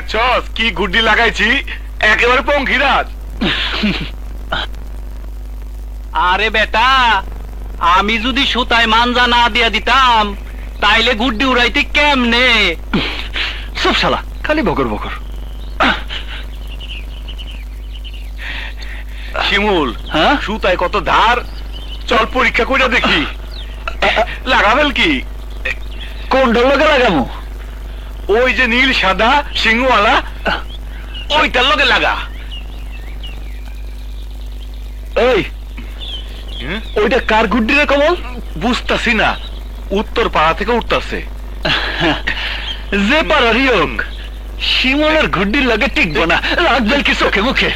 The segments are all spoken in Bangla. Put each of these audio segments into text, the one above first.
দেখছস কি গুড্ডি লাগাইছি, একেবারে পঙ্খিরাজ। আরে বেটা, আমি যদি সুতায় মানজা না দিয়া দিতাম তাইলে গুড্ডি উড়াইতে কেমনে? সব শালা খালি বকর বকর। শিমুল, হ্যাঁ? সুতায় কত ধার, চল পরীক্ষা করে দেখি। লাগাবেল কি? কোন ঢোলকে লাগামু? ওই যে নীল সাদা সিংহওয়ালা, ওইটার লগে লাগা। এই ওইটা কার গুড্ডি রে কমল? বুঝতাছি না, উত্তর পাড়া থেকে উঠতাছে। যে পারারই হোক, শিমলের গুড্ডির লাগে টিকবো না, লাগবেল কি চোখে মুখে।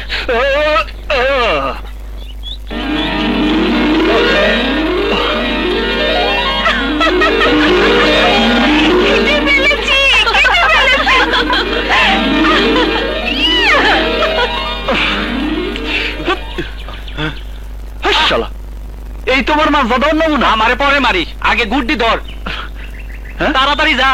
শালা, এই তোমার মা জদার নমুনা। আমারে পরে মারিস, আগে গুড্ডি ধর। তাড়াতাড়ি যা।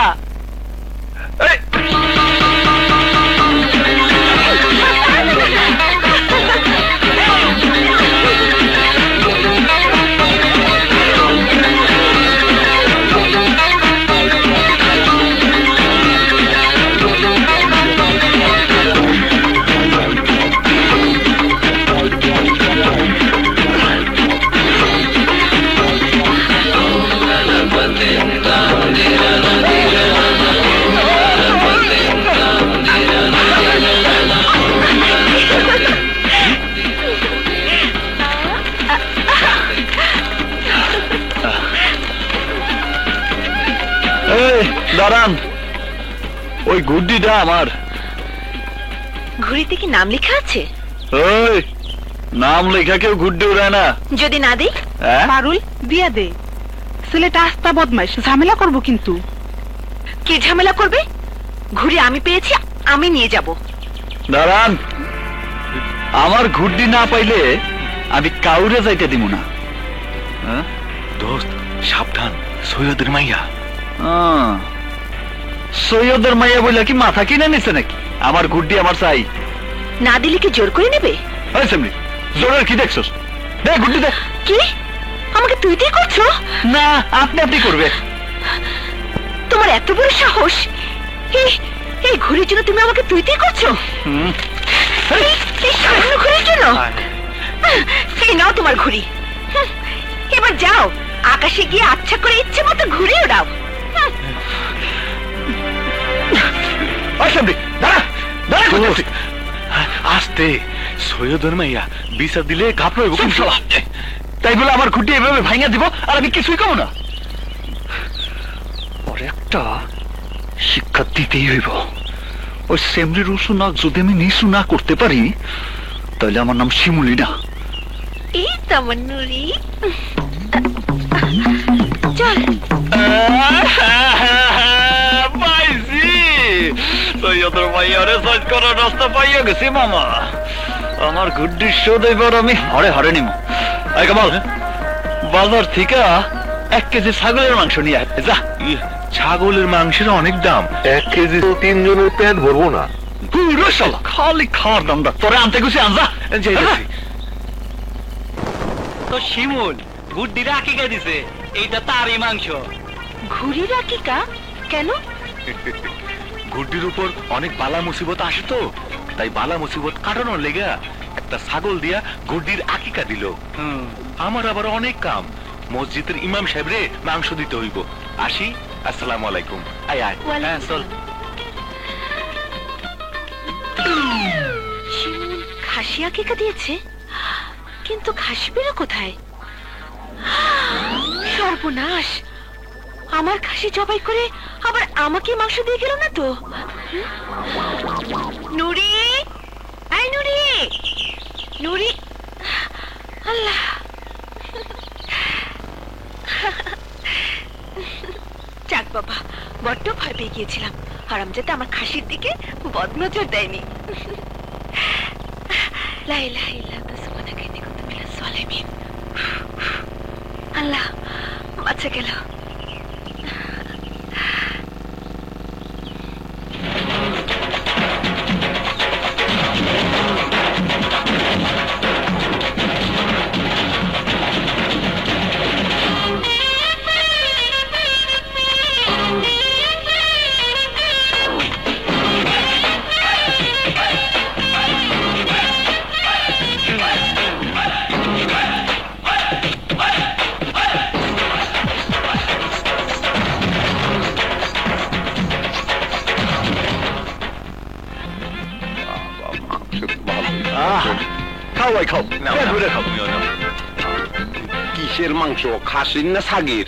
দাঁড়ান, ওই গুড্ডিটা আমার। ঘুড়িতে কি নাম লেখা আছে? ওই নাম লেখা কেউ গুড্ডি উড়ায় না। যদি না দিই? পারুল দিয়া দে, ছেলেটা আস্তা বদমাইশ, ঝামেলা করবো কিন্তু। কি ঝামেলা করবে? ঘুড়ি আমি পেয়েছি, আমি নিয়ে যাব। দাঁড়ান, আমার গুড্ডি না পাইলে আমি কাউরে যাইতে দিব না। দোস্ত সাবধান, সৈয়দের মাইয়া। সৈয়দের মাইয়া বইলা কি মাথা কিনে নিছে নাকি? আমার গুড্ডি আমার চাই। না দিলে কি জোর করে নেবে? জোরের কি দেখছস? দে গুড্ডি দে। কি আমাকে তুই তুই করছো? না, আপনি আপনি করবে। তোমার এত বড় সাহস! এই ঘুড়ির জন্য তুমি আমাকে তুই তুই করছো? এই সামান্য ঘুড়ির জন্য? এই নাও তোমার ঘুড়ি, এবার যাও আকাশে গিয়ে আচ্ছা করে ইচ্ছে মতো ঘুরে উড়াও। আস্তে, সৈয়দের মাইয়া, বিচার দিলে ঘাপড়াইব। তাই বলে আমার ঘুটি এভাবে ভাঙা দিব আর আমি কিছুই কমো না? ওর একটা শিক্ষা দিতেই হইব। ওই সেমরির উঁচু নাক যদি আমি নিচু না করতে পারি তাহলে আমার নাম শিমুলি না। এই তো আমার নুরি, চল। পাইছি, সৈয়দের মাইয়ারে সাইজ করার রাস্তা পাইয়া গেছি মামা। আমার গুড্ডির শোধ এবার আমি হরে হরে নিব। এই কামাল, বাজার থেকে 1 কেজি ছাগলের মাংস নিয়ে আয় যা। ছাগলের মাংসের অনেক দাম, 1 কেজি তো 3 জনের পেট ভরবো না। খালি খাওয়ার দামটা তোরে আনতে গুছি আনজা। তো শিমুল গুড্ডিরা আকিকা দিছে, এইটা তারই মাংস। ঘুড়ির আকিকা কেন? গুড্ডির উপর অনেক বালা মুসিবত আসে তো, তাই বালা মুসিবত কাটানোর লেগা একটা ছাগল দিয়া গুড্ডির আকিকা দিল। আমার আবার অনেক কাম, মসজিদের ইমাম সাহেবরে মাংস দিতে হইব। আসি, আসসালামু আলাইকুম। আয় আয়। হ্যাঁ চল। শিমুল খাসি আকিকা দিয়েছে, কিন্তু খাসি পেল কোথায়? সর্বনাশ, আমার খাসি জবাই করে আবার আমাকে মাংস দিয়ে গেল না তো? নুরি, এই নুরি, নুরি, আল্লাহ। যাক বাবা, বড্ড ভয় পেয়ে গিয়েছিলাম। হারামজাদা আমার খাসির দিকে বদনজর দেয়নি। লা ইলাহা ইল্লাল্লাহ সুবহানাকা ইন্নী কুনতু মিনাজ জালিমিন। আল্লাহ বাঁচা গেল। খাও ভাই খাও, নাও, পেট নাও, ভরে খাও। তুমিও নাও। কিসের মাংস, খাসির না ছাগির?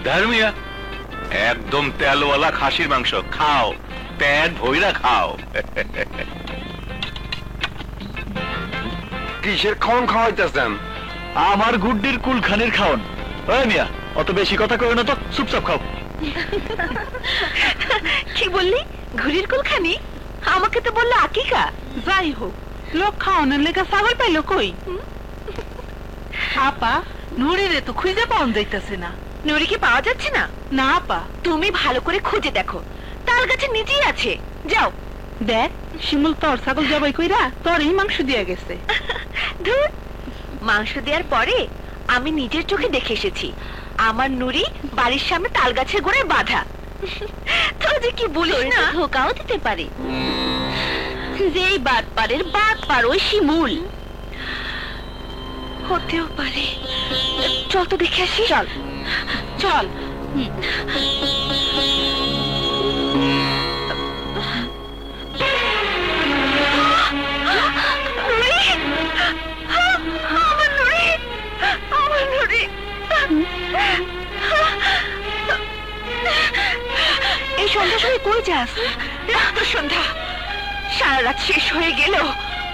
ধর্মিয়া একদম তেলওয়ালা খাসির মাংস খাও, পেট ভইরা খাও। কিসের খাওন খাওয়াইতেছেন? আমার গুড্ডির কুলখানির খাওন। ওই মিয়া, অত বেশি কথা কই না তো, চুপচাপ খাও। কি বললি? ঘুড়ির কুলখানি? আমাকে তো বললো আকিকা। যাই হোক, লোক খাওয়ানোর লেগে ছাগল পাইলো কই? আপা, নুরিরে তো খুঁজে পাওয়া যাইতেছে না। নুরি কি পাওয়া যাচ্ছে না? না আপা। তুমি ভালো করে খুঁজে দেখো, তার কাছে নিজেই আছে। যাও। দেখ, শিমুল তোর ছাগল জবাই কইরা তোর এই মাংস দিয়া গেছে। ধুর, মাংস দেওয়ার পরে আমি নিজের চোখে দেখে এসেছি আমার নুরি বাড়ির সামনে তাল গাছের গোড়ায় বাঁধা। তো যে কি বলিস না, ধোকাও দিতে পারে। যেই বাদ পারের বাদ পার ওই শিমুল হতেও পারে। চল তো দেখে আসি। চল চল। এই সন্ধ্যা সময় কই যাস? রাত সন্ধ্যা, সারা রাত শেষ হয়ে গেল,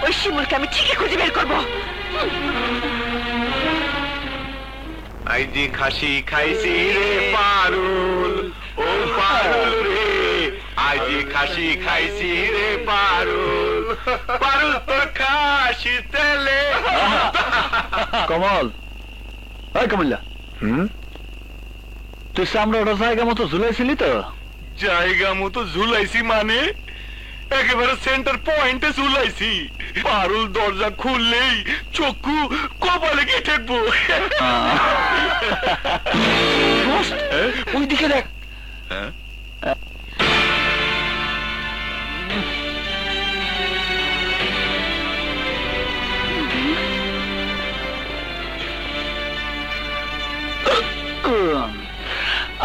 ওই শিমুলকে আমি ঠিকই খুঁজে বের করবো। আইজি খাসি খাইছি রে পারুল, ও পারুল রে, আইজি খাসি খাইছি রে পারুল, পারুল তোর খাসি তেলে। কমল, ওই কমল্লা, তুই সামনে ওটা জায়গা মতো ঝুলাইছিলি তো? জায়গা মতো ঝুলাইছি মানে একেবারে সেন্টার পয়েন্টে ঝুলাইছি। পারুল দরজা খুললেই চক্ষু কপালে গিয়ে ঠেকবো। ওই দিকে দেখ।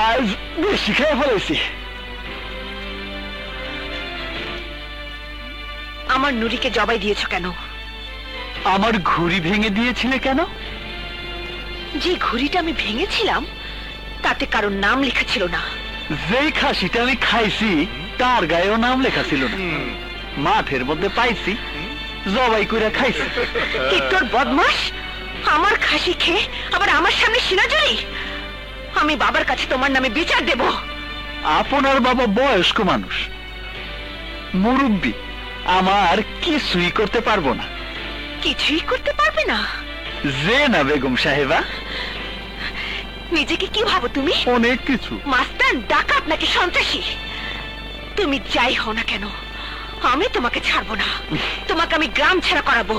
আজ বেশি খেয়ে ফেলেছি। আমার নুরিকে জবাই দিয়েছো কেন? আমার ঘুড়ি ভেঙে দিয়েছিলে কেন? যে ঘুড়িটা আমি ভেঙেছিলাম তাতে কারোর নাম লেখা ছিল না। যেই খাসিটা আমি খাইছি তার গায়েও নাম লেখা ছিল না। মাঠের মধ্যে পাইছি, জবাই কইরা খাইছি। তোর বদমাস, আমার খাসি খেয়ে আবার আমার সামনে সিনাজুরি। আমি বাবার কাছে তোমার নামে বিচার দেব। আপনার বাবা বয়স্ক মানুষ, মুরব্বী, আমার কিছুই করতে পারবো না। কিছুই করতে পারবে না? যে না বেগম সাহেবা। নিজেকে কি ভাবো তুমি? অনেক কিছু। মাস্তান, ডাকাত নাকি সন্ত্রাসী? তুমি যাই হও না কেন, আমি তোমাকে ছাড়বো না। তোমাকে আমি গ্রাম ছাড়া করাবো,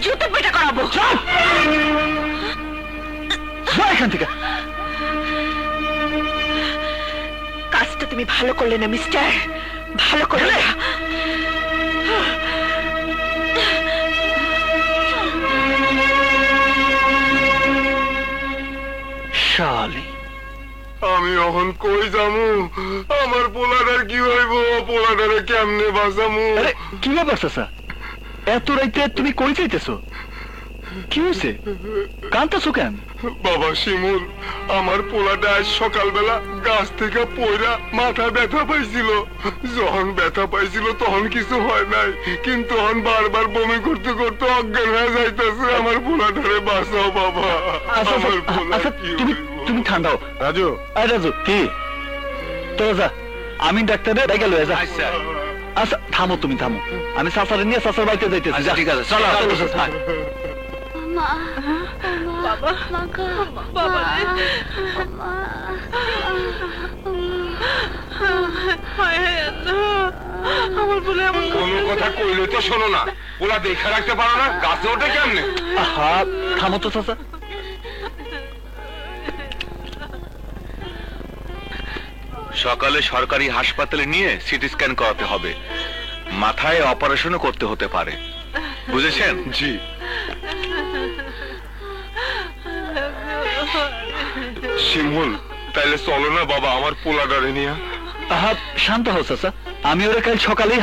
জুতো পেটা করাবো। এখান থেকে কাজটা তুমি ভালো করলে না মিস্টার, ভালো করলে না। শালি, আমি এখন কই যামু? আমার পোলাটার কি হইব? পোলাটারে কেমনে বাঁচামু? আরে কি ব্যাপার চাচা, এত রাইতে তুমি কই চাইতেছো? কি হয়েছে, কাঁদতেছো কেন? বাবা শিমুল, আমার পোলাটা আজ সকালবেলা গাছ থেকে পয়রা মাথা ব্যথা পাইছিল। যখন ব্যথা পাইছিল তখন কিছু হয় নাই, কিন্তু এখন বারবার বমি করতে করতে অজ্ঞান হয়ে যাইতেছে। আমার পোলাটারে বাঁচাও বাবা। আচ্ছা আমার পোলা আচ্ছা, কি তুমি হইব? তুমি ঠান্ডা হও। রাজু, আরে রাজু, কি তোরা যা, আমি ডাক্তারের ডেকে লয়ে যা। আচ্ছা আচ্ছা থামো, তুমি থামো, আমি চাচারে নিয়ে চাচার বাড়িতে যাইতেছি। আচ্ছা, ঠিক আছে, চলো, চলো, চলো। বাবা, বাবা রে। আমার বলে এমন কোনো কথা কইলে তো শোনো না। পোলা দেখে রাখতে পারো না, গাছে ওঠে কেমনে? আহা, থামো তো চাচা। সকালে সরকারি হাসপাতালে নিয়ে সিটি স্ক্যান করাতে হবে, মাথায় অপারেশনও করতে হতে পারে, বুঝেছেন? জি। শিমুল, তাইলে চলো না বাবা আমার পোলাটারে নিয়ে। আহা, শান্ত হও চাচা, আমি ওরা কাল সকালেই